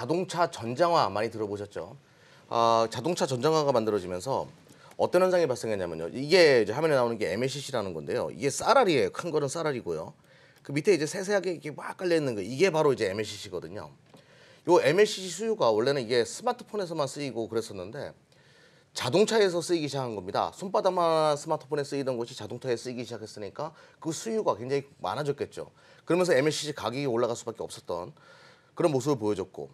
자동차 전장화 많이 들어보셨죠? 자동차 전장화가 만들어지면서 어떤 현상이 발생했냐면요. 이게 이제 화면에 나오는 게 MLCC라는 건데요. 이게 쌀알이에요. 큰 거는 쌀알이고요. 그 밑에 이제 세세하게 이렇게 막 깔려 있는 거 이게 바로 이제 MLCC거든요. 요 MLCC 수요가 원래는 이게 스마트폰에서만 쓰이고 그랬었는데 자동차에서 쓰이기 시작한 겁니다. 손바닥만 스마트폰에 쓰이던 것이 자동차에 쓰이기 시작했으니까 그 수요가 굉장히 많아졌겠죠. 그러면서 MLCC 가격이 올라갈 수밖에 없었던 그런 모습을 보여줬고,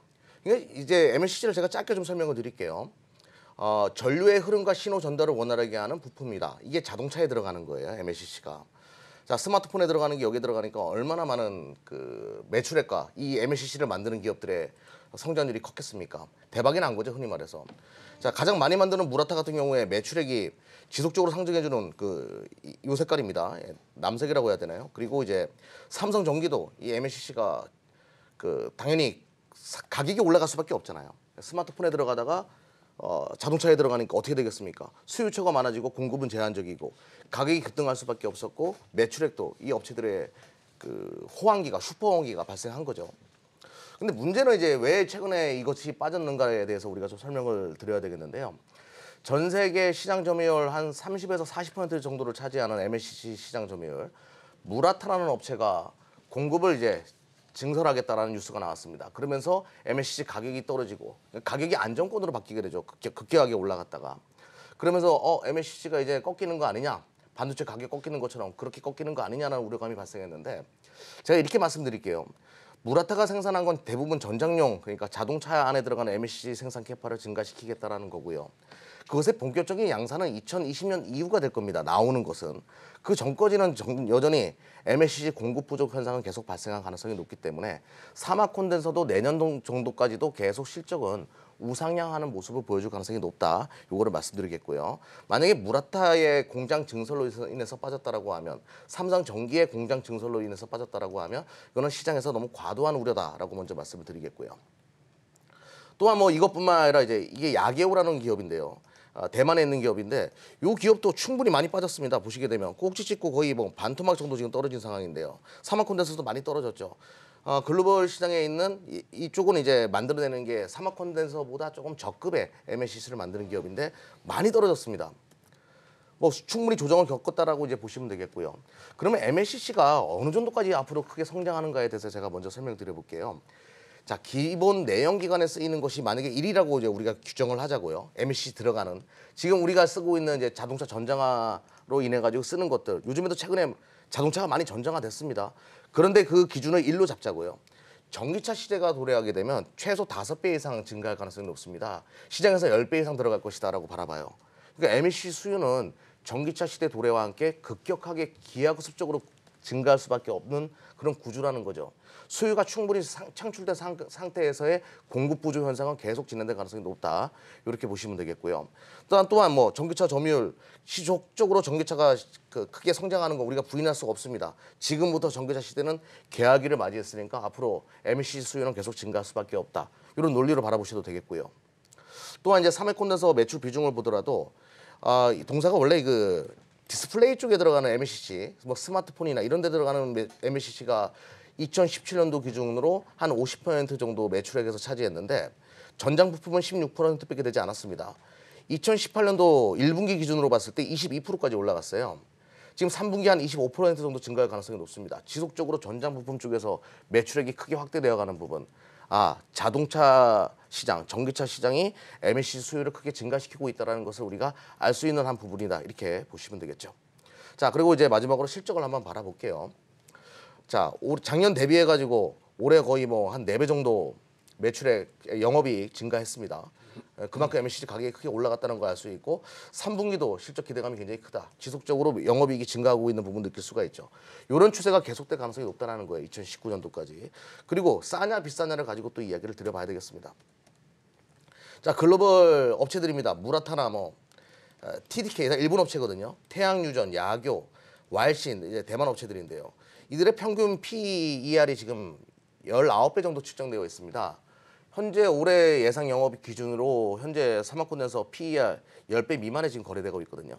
이제 MLCC를 제가 짧게 좀 설명을 드릴게요. 전류의 흐름과 신호 전달을 원활하게 하는 부품이다. 이게 자동차에 들어가는 거예요, MLCC가. 자, 스마트폰에 들어가는 게 여기에 들어가니까 얼마나 많은 그 매출액과 이 MLCC를 만드는 기업들의 성장률이 컸겠습니까? 대박이 난 거죠, 흔히 말해서. 자, 가장 많이 만드는 무라타 같은 경우에 매출액이 지속적으로 상승해주는 요 색깔입니다. 남색이라고 해야 되나요? 그리고 이제 삼성전기도 이 MLCC가 당연히 가격이 올라갈 수밖에 없잖아요. 스마트폰에 들어가다가 자동차에 들어가니까 어떻게 되겠습니까? 수요처가 많아지고 공급은 제한적이고 가격이 급등할 수밖에 없었고 매출액도 이 업체들의 호황기가 슈퍼호황기가 발생한 거죠. 근데 문제는 이제 왜 최근에 이것이 빠졌는가에 대해서 우리가 좀 설명을 드려야 되겠는데요. 전 세계 시장 점유율 한 30에서 40% 정도를 차지하는 MLCC 시장 점유율, 무라타라는 업체가 공급을 이제 증설하겠다라는 뉴스가 나왔습니다. 그러면서 MLCC 가격이 떨어지고 가격이 안정권으로 바뀌게 되죠. 급격하게 올라갔다가. 그러면서 MLCC가 이제 꺾이는 거 아니냐, 반도체 가격 꺾이는 것처럼 그렇게 꺾이는 거 아니냐는 우려감이 발생했는데, 제가 이렇게 말씀드릴게요. 무라타가 생산한 건 대부분 전장용, 그러니까 자동차 안에 들어가는 MLCC 생산 캐파를 증가시키겠다라는 거고요. 그것의 본격적인 양산은 2020년 이후가 될 겁니다. 나오는 것은. 그 전까지는 여전히 MLCC 공급 부족 현상은 계속 발생할 가능성이 높기 때문에 사막 콘덴서도 내년 정도까지도 계속 실적은 우상향하는 모습을 보여줄 가능성이 높다. 요거를 말씀드리겠고요. 만약에 무라타의 공장 증설로 인해서 빠졌다라고 하면, 삼성전기의 공장 증설로 인해서 빠졌다라고 하면 이거는 시장에서 너무 과도한 우려다라고 먼저 말씀을 드리겠고요. 또한 뭐 이것뿐만 아니라 이제 이게 야게오라는 기업인데요. 대만에 있는 기업인데 이 기업도 충분히 많이 빠졌습니다. 보시게 되면 꼭지 찍고 거의 뭐 반토막 정도 지금 떨어진 상황인데요. 사막 콘덴서도 많이 떨어졌죠. 글로벌 시장에 있는 이쪽은 이제 만들어내는 게 사막 콘덴서보다 조금 저급의 MLCC를 만드는 기업인데 많이 떨어졌습니다. 뭐 충분히 조정을 겪었다라고 이제 보시면 되겠고요. 그러면 MLCC가 어느 정도까지 앞으로 크게 성장하는가에 대해서 제가 먼저 설명드려볼게요. 자, 기본 내연기관에 쓰이는 것이 만약에 1이라고 이제 우리가 규정을 하자고요. MLCC 들어가는. 지금 우리가 쓰고 있는 이제 자동차 전장화로 인해 가지고 쓰는 것들. 요즘에도 최근에 자동차가 많이 전장화 됐습니다. 그런데 그 기준을 1로 잡자고요. 전기차 시대가 도래하게 되면 최소 5배 이상 증가할 가능성이 높습니다. 시장에서 10배 이상 들어갈 것이다라고 바라봐요. 그러니까 MLCC 수요는 전기차 시대 도래와 함께 급격하게 기하급수적으로 증가할 수밖에 없는 그런 구조라는 거죠. 수요가 충분히 창출된 상태에서의 공급 부족 현상은 계속 진행될 가능성이 높다. 이렇게 보시면 되겠고요. 또한 뭐 전기차 점유율, 지속적으로 전기차가 크게 성장하는 거 우리가 부인할 수가 없습니다. 지금부터 전기차 시대는 개화기를 맞이했으니까 앞으로 MLCC 수요는 계속 증가할 수밖에 없다. 이런 논리로 바라보셔도 되겠고요. 또한 이제 사맥 콘덴서 매출 비중을 보더라도 이 동사가 원래 디스플레이 쪽에 들어가는 MLCC, 뭐 스마트폰이나 이런 데 들어가는 MLCC가 2017년도 기준으로 한 50% 정도 매출액에서 차지했는데 전장 부품은 16%밖에 되지 않았습니다. 2018년도 1분기 기준으로 봤을 때 22%까지 올라갔어요. 지금 3분기 한 25% 정도 증가할 가능성이 높습니다. 지속적으로 전장 부품 쪽에서 매출액이 크게 확대되어 가는 부분. 자동차 시장, 전기차 시장이 MLCC 수요를 크게 증가시키고 있다는 것을 우리가 알 수 있는 한 부분이다. 이렇게 보시면 되겠죠. 자, 그리고 이제 마지막으로 실적을 한번 바라볼게요. 자, 작년 대비해가지고 올해 거의 뭐 한 4배 정도 매출액, 영업이익 증가했습니다. 그만큼 MLCC 가격이 크게 올라갔다는 걸 알 수 있고 3분기도 실적 기대감이 굉장히 크다. 지속적으로 영업이익이 증가하고 있는 부분 느낄 수가 있죠. 이런 추세가 계속될 가능성이 높다는 거예요. 2019년도까지. 그리고 싸냐 비싸냐를 가지고 또 이야기를 드려봐야 되겠습니다. 자, 글로벌 업체들입니다. 무라타나 TDK, 일본 업체거든요. 태양유전, 야교, 왈신, 이제 대만 업체들인데요. 이들의 평균 PER이 지금 19배 정도 측정되어 있습니다. 현재 올해 예상 영업이익 기준으로 현재 사막콘덴서 PER 10배 미만에 지금 거래되고 있거든요.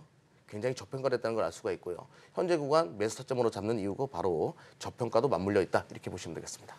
굉장히 저평가됐다는 걸 알 수가 있고요. 현재 구간 매수 타점으로 잡는 이유가 바로 저평가도 맞물려 있다. 이렇게 보시면 되겠습니다.